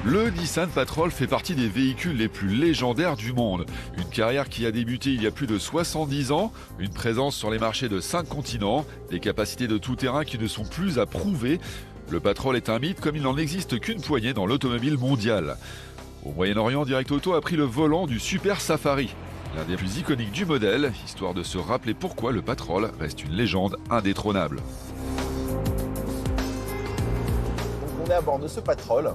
Le Nissan Patrol fait partie des véhicules les plus légendaires du monde. Une carrière qui a débuté il y a plus de 70 ans, une présence sur les marchés de 5 continents, des capacités de tout-terrain qui ne sont plus à prouver. Le Patrol est un mythe comme il n'en existe qu'une poignée dans l'automobile mondiale. Au Moyen-Orient, Direct Auto a pris le volant du Super Safari, l'un des plus iconiques du modèle, histoire de se rappeler pourquoi le Patrol reste une légende indétrônable. On est à bord de ce Patrol.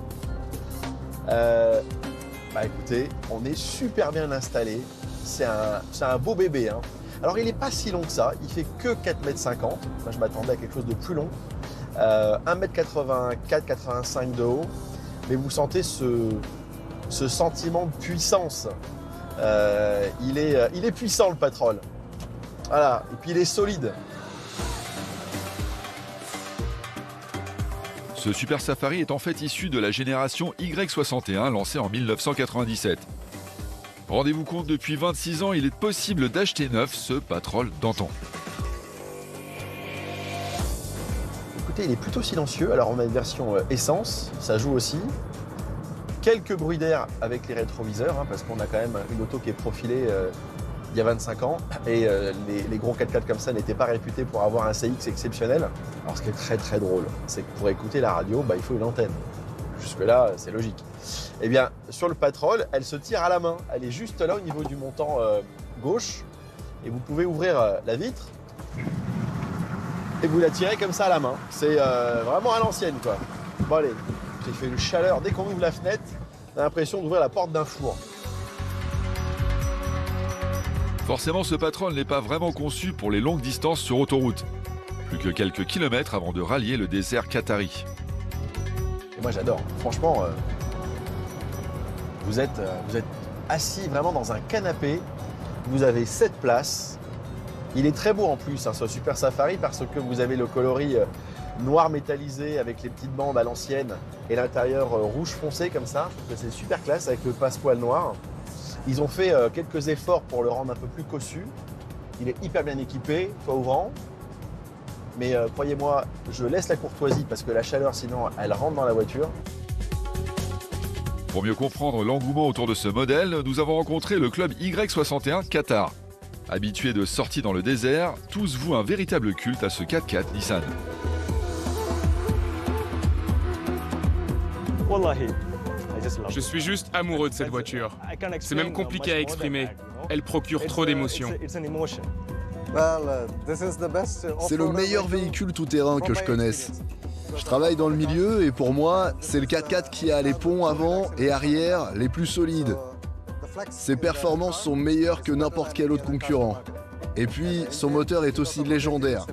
Écoutez, on est super bien installé. C'est un beau bébé. Hein. Alors il n'est pas si long que ça, il fait que 4,50 m. Moi je m'attendais à quelque chose de plus long. 1,84 m de haut. Mais vous sentez ce sentiment de puissance. Il est puissant le Patrol. Voilà, et puis il est solide. Ce Super Safari est en fait issu de la génération Y61 lancée en 1997. Rendez-vous compte, depuis 26 ans, il est possible d'acheter neuf ce Patrol d'antan. Écoutez, il est plutôt silencieux. Alors on a une version essence, ça joue aussi. Quelques bruits d'air avec les rétroviseurs, hein, parce qu'on a quand même une auto qui est profilée il y a 25 ans. Et les gros 4x4 comme ça n'étaient pas réputés pour avoir un CX exceptionnel. Alors ce qui est très très drôle, c'est que pour écouter la radio, il faut une antenne. Jusque-là, c'est logique. Eh bien, sur le Patrol, elle se tire à la main. Elle est juste là au niveau du montant gauche. Et vous pouvez ouvrir la vitre et vous la tirez comme ça à la main. C'est vraiment à l'ancienne, quoi. Bon allez, j'ai fait une chaleur. Dès qu'on ouvre la fenêtre, on a l'impression d'ouvrir la porte d'un four. Forcément, ce Patrol n'est pas vraiment conçu pour les longues distances sur autoroute. Plus que quelques kilomètres avant de rallier le désert qatari. Et moi j'adore. Franchement, vous êtes assis vraiment dans un canapé. Vous avez 7 places. Il est très beau en plus, hein, ce Super Safari, parce que vous avez le coloris noir métallisé avec les petites bandes à l'ancienne et l'intérieur rouge foncé comme ça. Je trouve que c'est super classe avec le passepoil noir. Ils ont fait quelques efforts pour le rendre un peu plus cossu. Il est hyper bien équipé, toit ouvrant. Mais croyez-moi, je laisse la courtoisie parce que la chaleur, sinon, elle rentre dans la voiture. Pour mieux comprendre l'engouement autour de ce modèle, nous avons rencontré le club Y61 Qatar. Habitués de sorties dans le désert, tous vouent un véritable culte à ce 4x4 Nissan. Je suis juste amoureux de cette voiture. C'est même compliqué à exprimer. Elle procure trop d'émotions. C'est le meilleur véhicule tout-terrain que je connaisse. Je travaille dans le milieu et pour moi, c'est le 4x4 qui a les ponts avant et arrière les plus solides. Ses performances sont meilleures que n'importe quel autre concurrent. Et puis, son moteur est aussi légendaire.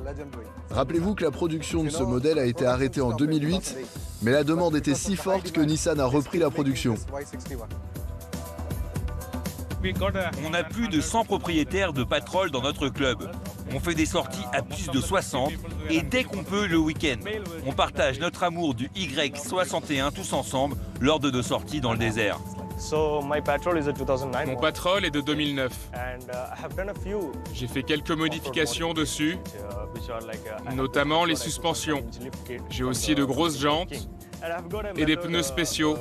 Rappelez-vous que la production de ce modèle a été arrêtée en 2008, mais la demande était si forte que Nissan a repris la production. On a plus de 100 propriétaires de Patrol dans notre club. On fait des sorties à plus de 60 et dès qu'on peut le week-end. On partage notre amour du Y61 tous ensemble lors de nos sorties dans le désert. Mon Patrol est de 2009. J'ai fait quelques modifications dessus, notamment les suspensions. J'ai aussi de grosses jantes et des pneus spéciaux.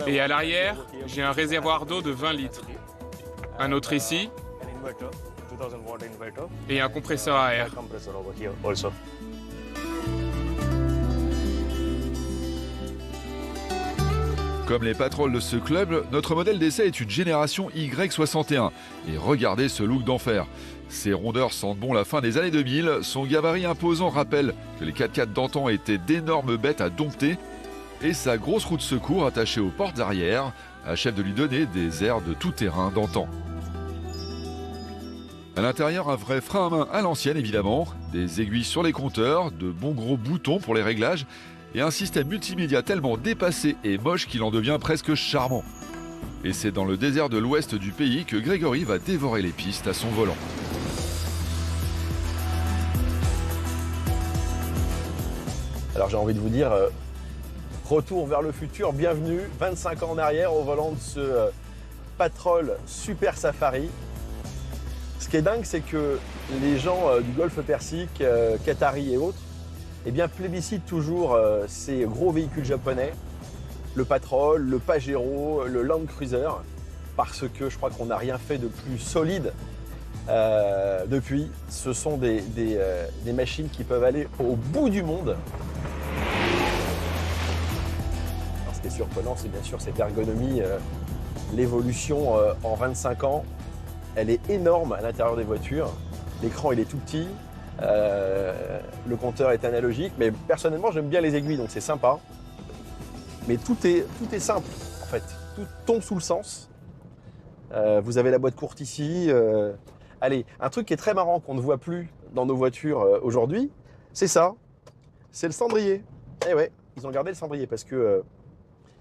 Et à l'arrière, j'ai un réservoir d'eau de 20 litres. Un autre ici et un compresseur à air. Comme les Patrols de ce club, notre modèle d'essai est une génération Y61. Et regardez ce look d'enfer. Ses rondeurs sentent bon la fin des années 2000, son gabarit imposant rappelle que les 4x4 d'antan étaient d'énormes bêtes à dompter, et sa grosse roue de secours attachée aux portes arrière achève de lui donner des airs de tout-terrain d'antan. À l'intérieur, un vrai frein à main à l'ancienne évidemment, des aiguilles sur les compteurs, de bons gros boutons pour les réglages, et un système multimédia tellement dépassé et moche qu'il en devient presque charmant. Et c'est dans le désert de l'ouest du pays que Grégory va dévorer les pistes à son volant. Alors j'ai envie de vous dire, retour vers le futur, bienvenue, 25 ans en arrière au volant de ce Patrol Super Safari. Ce qui est dingue, c'est que les gens du Golfe Persique, Qatari et autres, eh bien, plébiscitent toujours ces gros véhicules japonais, le Patrol, le Pajero, le Land Cruiser, parce que je crois qu'on n'a rien fait de plus solide depuis. Ce sont des machines qui peuvent aller au bout du monde. Alors, ce qui est surprenant, c'est bien sûr cette ergonomie, l'évolution en 25 ans. Elle est énorme à l'intérieur des voitures. L'écran, il est tout petit. Le compteur est analogique. Mais personnellement, j'aime bien les aiguilles, donc c'est sympa. Mais tout est simple, en fait. Tout tombe sous le sens. Vous avez la boîte courte ici. Allez, un truc qui est très marrant, qu'on ne voit plus dans nos voitures aujourd'hui, c'est ça. C'est le cendrier. Eh ouais, ils ont gardé le cendrier parce que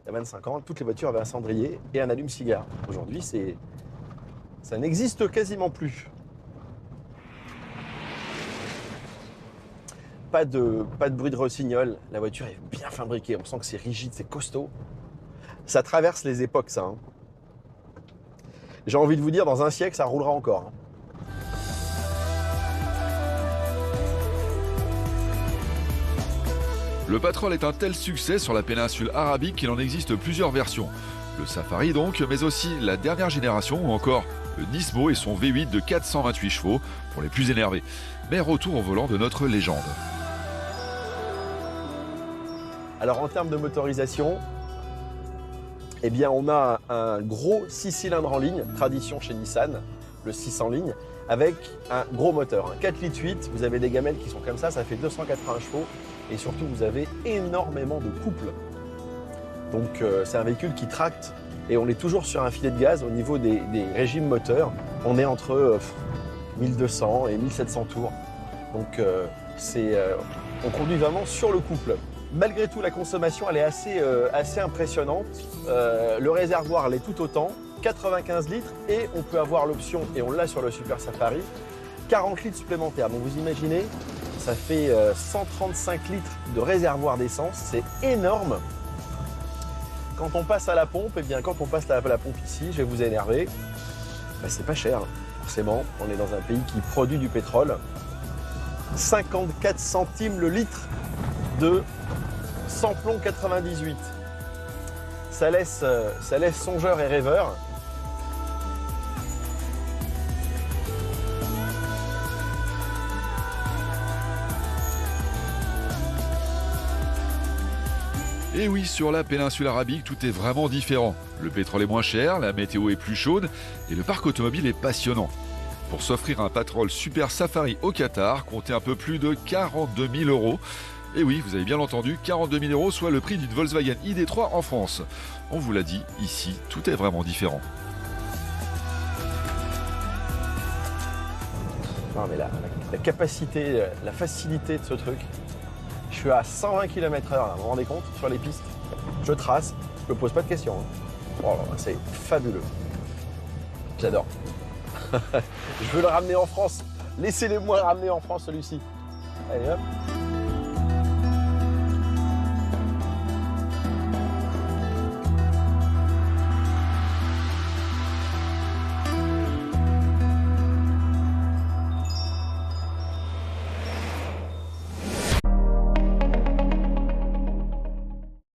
il y a 25 ans, toutes les voitures avaient un cendrier et un allume-cigare. Aujourd'hui, ça n'existe quasiment plus. Pas de bruit de rossignol. La voiture est bien fabriquée. On sent que c'est rigide, c'est costaud. Ça traverse les époques, ça. Hein. J'ai envie de vous dire, dans un siècle, ça roulera encore. Hein. Le Patrol est un tel succès sur la péninsule arabique qu'il en existe plusieurs versions. Le Safari donc, mais aussi la dernière génération ou encore le Nismo et son V8 de 428 chevaux pour les plus énervés. Mais retour au volant de notre légende. Alors en termes de motorisation, eh bien on a un gros 6 cylindres en ligne, tradition chez Nissan, le 6 en ligne, avec un gros moteur, un 4,8 litres, vous avez des gamelles qui sont comme ça fait 280 chevaux et surtout vous avez énormément de couple. Donc c'est un véhicule qui tracte et on est toujours sur un filet de gaz au niveau des régimes moteurs. On est entre 1200 et 1700 tours. Donc on conduit vraiment sur le couple. Malgré tout, la consommation elle est assez impressionnante. Le réservoir l'est tout autant, 95 litres et on peut avoir l'option, et on l'a sur le Super Safari, 40 litres supplémentaires. Donc vous imaginez, ça fait 135 litres de réservoir d'essence, c'est énorme. Quand on passe à la pompe, eh bien quand on passe à la pompe ici, je vais vous énerver, ben, c'est pas cher. Forcément, on est dans un pays qui produit du pétrole. 54 centimes le litre de samplon 98. Ça laisse songeur et rêveur. Et oui, sur la péninsule arabique, tout est vraiment différent. Le pétrole est moins cher, la météo est plus chaude et le parc automobile est passionnant. Pour s'offrir un Patrol Super Safari au Qatar, comptez un peu plus de 42 000 €. Et oui, vous avez bien entendu, 42 000 €, soit le prix d'une Volkswagen ID.3 en France. On vous l'a dit, ici, tout est vraiment différent. Non mais la capacité, la facilité de ce truc. Je suis à 120 km/h, vous vous rendez compte, sur les pistes. Je trace, je me pose pas de questions. Hein. Oh, c'est fabuleux. J'adore. Je veux le ramener en France. Laissez-les-moi le ramener en France, celui-ci. Allez hop.